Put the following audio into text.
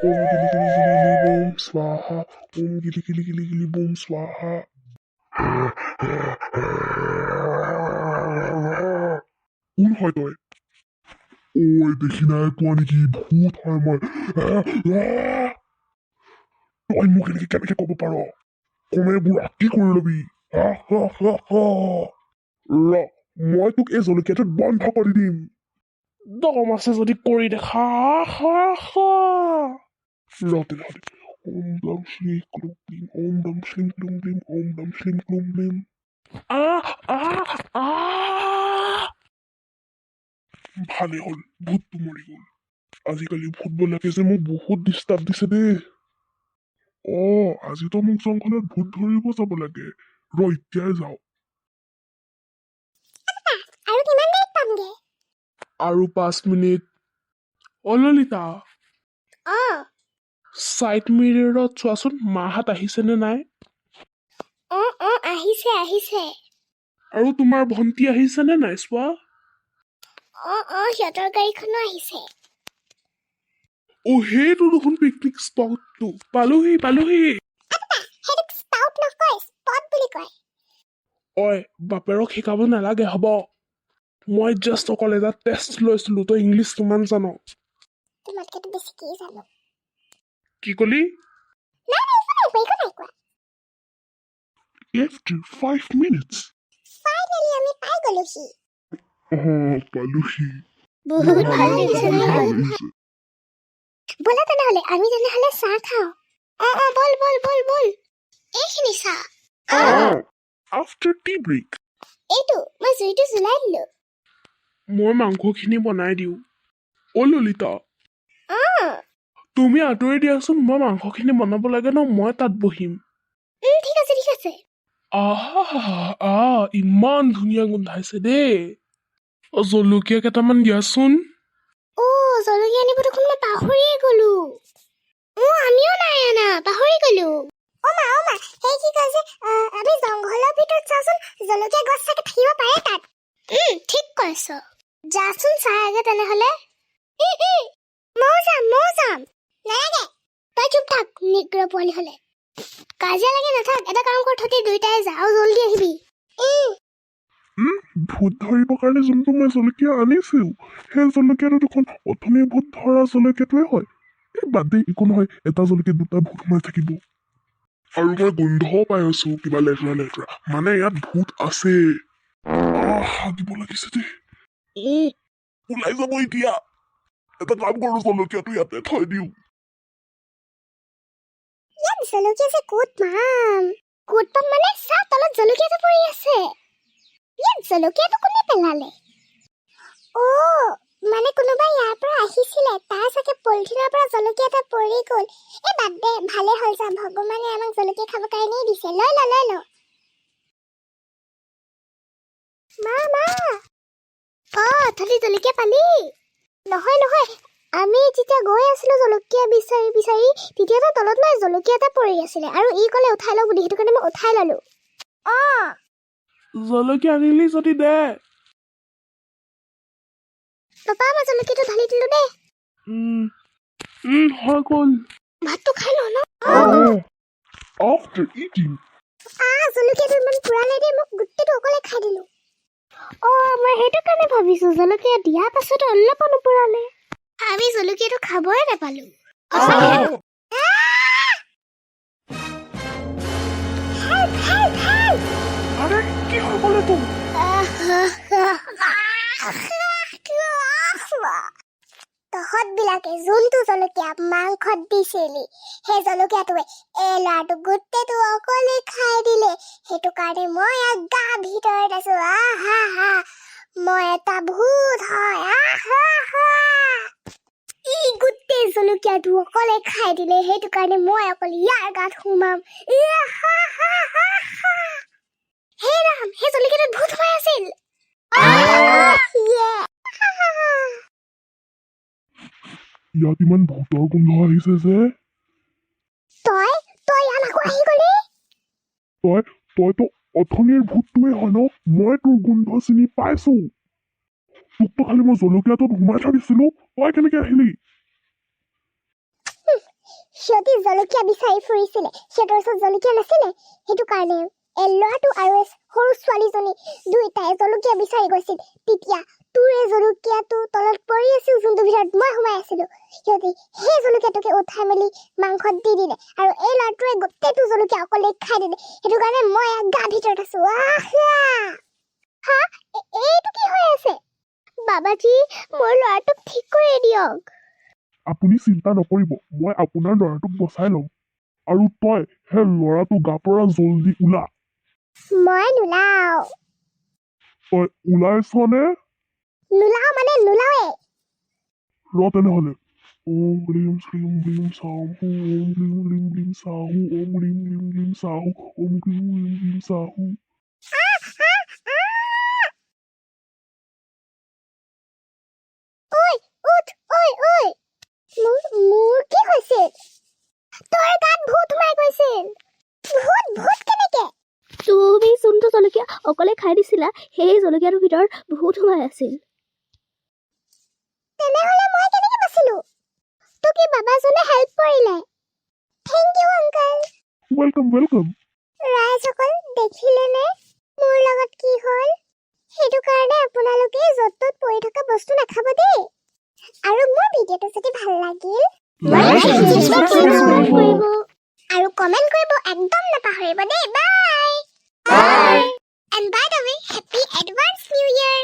Om gili gili gili gili boom swaha. Om gili gili gili gili boom swaha. কোন হয় তই? ওই দেখি নাই পোৱা নেকি ভূত হয় মই। তই মোক এনেকে কেনেকে ক'ব পাৰ? কমেবোৰ আঁকি কৰি ল'বি। ৰ মই তোক এই জলকীয়াটোত বন্ধ কৰি দিম। দম আছে যদি কৰি দেখা। ৰ তেনেহ'লে ওম দম শ্ৰী ক্লুম ক্লিম ওম দম শ্লিম ক্লুম ক্লিম ওম দম শ্লিম ক্লুম ক্লিম। ভালে হ'ল ভূতটো মৰি গ'ল। আজিকালি ভূতবিলাকে যে মোক বহুত ডিষ্টাৰ্ব দিছে দেই। আজিতো মোক জংঘলত ভূত ধৰিব যাব লাগে। ৰ এতিয়াই যাওঁ। আৰু 5 মিনিট। ললিতা চাইড মিৰৰত চোৱাচোন মাহঁত আহিছেনে নাই। আহিছে আৰু তোমাৰ ভণ্টি আহিছেনে নাই চোৱা। সিহঁতৰ গাড়ীখনো আহিছে। সেইটো দেখোন পিকনিক স্পটটো। পালোহি বাপেৰক শিকাব নালাগে হ'ব। মই জাষ্ট অকল এটা টেষ্ট লৈছিলো। তই ইংলিছ কিমান জান? তোমাতকেতো বেছিকেই জানো। কি কলি? After 5 minutes. Finally আমি পাই গলোহি। পালোহি। বহুত ভাল লাগিছে নহয়? ব'লা তেনেহ'লে আমি চাহ খাওঁ। বল এইখিনি চাহ। After tea break. এইটো মই জুইটো জ্বলাই দিলো। মই মাংসখিনি বনাই দিওঁ। ললিতা তুমি আঁতৰি দিয়াচোন। মই মাংসখিনি বনাব লাগে ন। মই তাত বহিম। ঠিক আছে। ইমান ধুনীয়া গোন্ধাইছে দেই। জলকীয়া কেইটামান দিয়াচোন। জলকীয়া আনিব দেখোন মই পাহৰিয়ে গলো। আমিও নাই অনা, পাহৰি গলো। সেই কি কয় যে আমি জংঘলৰ ভিতৰত চাচোন জলকীয়া গছ চাগে থাকিব পাৰে তাত। ঠিক কৈছ। যাচোন চাই আগে তেনেহ'লে। ময়ো যাম। নালাগে তই চুপ থাক নিগ্ৰ পোৱালি হ'লে। কাজিয়া লাগি নাথাক। এটা কাম কৰ তহঁতি দুইটাই যা আৰু জল্দি আহিবি। ভূত ধৰিবৰ কাৰণে যোনটো মই জলকীয়া আনিছো সেই জলকীয়াটো দেখোন অথনি ভূত ধৰা জলকীয়াটোৱে হয়। বাদ দে একো নহয়। এটা জলকীয়া দুটা ভূত সোমাই থাকিব। আৰু মই গোন্ধও পাই আছো কিবা লেতেৰা। মানে ইয়াত ভূত আছে। হাগিব লাগিছে দেই। ওলাই যাব এতিয়া। এটা কাম কৰো জলকীয়াটো ইয়াতে থৈ দিওঁ। ইয়াত জলকীয়া যে ক'ত পাম মানে চা তলত জলকীয়াটো পৰি আছে। ইয়াত জলকীয়াটো কোনে পেলালে? মানে কোনোবাই ইয়াৰ পৰা আহিছিলে, তাৰ চাগে পলিথিনৰ পৰা জলকীয়া এটা পৰি গ'ল। বাদ দে, ভালে হ'ল যা। ভগৱানে আমাক জলকীয়া খাব কাৰণেই দিছে। লৈ ল। মা তহঁতি জলকীয়া পালি? নহয় আমি যেতিয়া গৈ আছিলো জলকীয়া বিচাৰি তেতিয়া তলত নাই জলকীয়া এটা পৰি আছিলে আৰু ই ক'লে উঠাই ল বুলি। সেইটো কাৰণে মই উঠাই ললো। জলকীয়া আনিলি যদি দে। পাপা মই জলকীয়াটো ঢালি দিলো দেই। হৈ গ'ল। ভাতটো খাই ল ন। After eating. জলকীয়াটো ইমান পুৰালে দেই, মোক গোটেইটো অকলে খাই দিলো। মই সেইটো কাৰণে ভাবিছো জলকীয়া দিয়াৰ পাছতো অলপো নুপুৰালে। আমি জলকীয়াটো খাবই নাপালো। আৰে কি হৈ গ'ল এইটো? তহঁতবিলাকে যোনটো জলকীয়া মাংসত দিছিলি সেই জলকীয়াটোৱে এই ল'ৰাটো গোটেইটো অকলে খাই দিলে। সেইটো কাৰণে মই গা ভিতৰত আছো। মই এটা ভূত হয়। ই গোটেই জলকীয়াটো অকলে খাই দিলে। সেইটো কাৰণে মই অকলে ইয়াৰ গাত সোমাম। হে ৰাম, সেই জলকীয়াটোত ভূত সোমাই আছিল। ইয়াত ইমান ভূতৰ গোন্ধ আহিছে যে। তই ইয়াত আকৌ আহি গলি। তইতো অথনিৰ ভূতটোৱে হয় ন। মই তোৰ গোন্ধ চিনি পাইছো। তোকতো খালি মই জলকীয়াটোত সোমাই থৈ দিছিলো। তই কেনেকে আহিলি? সিহঁতি জলকীয়া বিচাৰি ফুৰিছিলে সিহঁতৰ ওচৰত জলকীয়া নাছিলে সেইটো কাৰণে ল'ৰাটো আৰু সৰু ছোৱালীজনী দুয়োটাই জলকীয়া বিচাৰি গৈছিল তেতিয়া তোৰ এই জলকীয়াটো তলত পৰি আছিল যোনটো ভিতৰত মই সোমাই আছিলো সিহঁতি সেই জলকীয়াটোকে উঠাই মেলি মাংসত দি দিলে আৰু এই ল'ৰাটোৱে গোটেইটো জলকীয়া অকলে খাই দিলে সেইটো কাৰণে মই গা ভিতৰত আছো হা এইটো কি হৈ আছে বাবাজী মোৰ ল'ৰাটোক ঠিক কৰি দিয়ক আপুনি চিন্তা নকৰিব মই আপোনাৰ ল'ৰাটোক বচাই ল'ম আৰু তই সেই ল'ৰাটো গাৰ পৰা জলদি ওলা মই নোলাও তই ওলাইছনে নোলাও মানে নোলাওৱে ৰ তেনেহ'লে ওম গ্ৰীম শ্ৰীম গ্ৰীম চাহু ওম গ্ৰীম গ্ৰীম গ্ৰীম চাহু ওম গ্ৰীম গ্ৰীম গ্ৰীম চাহু ওম গ্ৰীম গ্ৰীম গ্ৰীম চাহু ঐ উঠ ঐ মোৰ কি হৈছিল তোৰ গাত ভূত সোমাই গৈছিল ভূত কেনেকে তুমি যোনটো জলকীয়া অকলে খাই দিছিলা সেই জলকীয়াটোৰ ভিতৰত ভূত সোমাই আছিল তেনেহ'লে মই কেনেকে বাচিলো তোক কি বাবাজনে হেল্প কৰিলে thank you uncle welcome welcome ৰাইজসকল দেখিলেনে মোৰ লগত কি হ'ল সেইটো কাৰণে আপোনালোকে য'ত ত'ত পৰি থকা বস্তু নাখাব দেই আৰু মোৰ ভিডিঅ'টো যদি ভাল লাগিল আৰু কমেণ্ট কৰিব একদম নাপাহৰিব দেই bye and bye the way happy advance new year